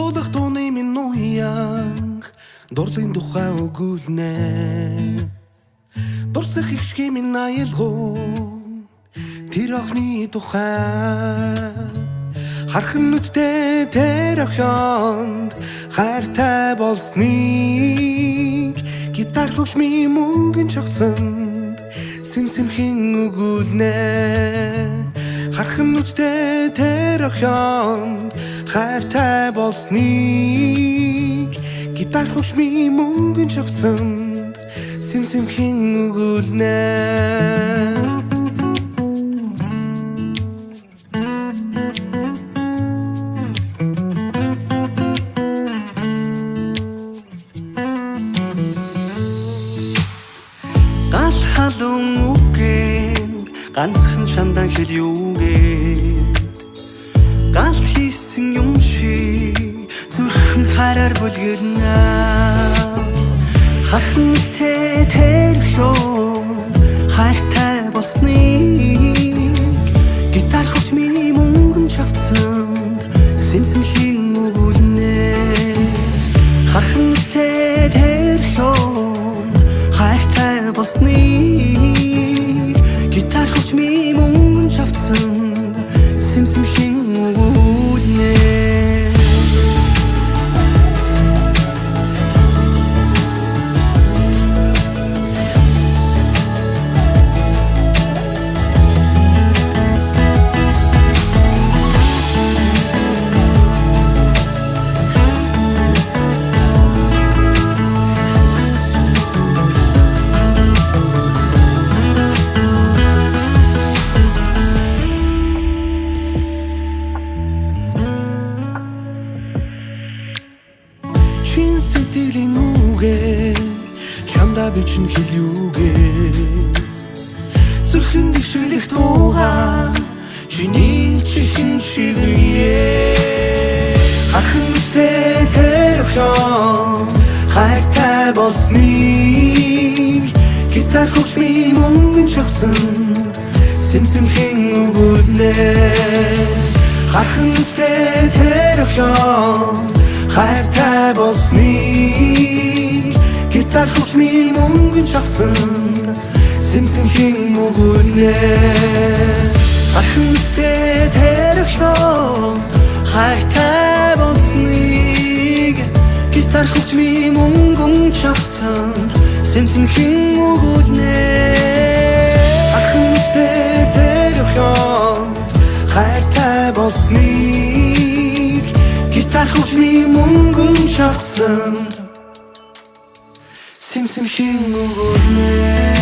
Дуулах дууны минь уян дурлын тухай өгүүлнэ. Дурсах их шиг минь аялгуу тэр охины тухай хархан нүдтэй тэр охинд хайртай болсныг гитар хөгшмийн мөнгөн чагсанд сэмсэмхэн өгүүлнэ. Хархан нүдтэй тэр охинд хайртай болсныг гитар хөгшмийн мөнгөн чагсанд сэмсэмхэн өгүүлнэ. Гал халуун үгэн ганцхан чамдан хэл юугээ галт хийсэн юм шиг зүрхэн хараар бүлгэрнэ. Хархан нүдтэй тэр охин хайртай болсныг гитар хөгшмийн мөнгөн чавцсан сэмсэмхэн өгүүлнэ. Хархан нүдтэй тэр охин хайртай болсныг гитар хөгшмийн мөнгөн чавцсан сэмсэмхэн өгүүлнэ. Чин сэтгэлийн үгээ чамда бичин хэл юугээ зүрхэн дэвшилэх дуугаа чиний чихэн шивээ. Хархан нүдтэй тэр охин хайртай болсныг гитар хөгшмийн мөнгөн чавцсан сэмсэмхэн өгүүлнэ. Хархан нүдтэй тэр охин хайртай болсныг гитар хөгшмийн мөнгөн чавцсан сэмсэмхэн өгүүлнэ. Хархан нүдтэй тэр охин хайртай болсныг гитар хөгшмийн мөнгөн чавцсан сэмсэмхэн өгүүлнэ. Хархан нүдтэй тэр охин хайртай болсныг гитар хөгшмийн мөнгөн чавцсан сэмсэмхэн өгүүлнэ.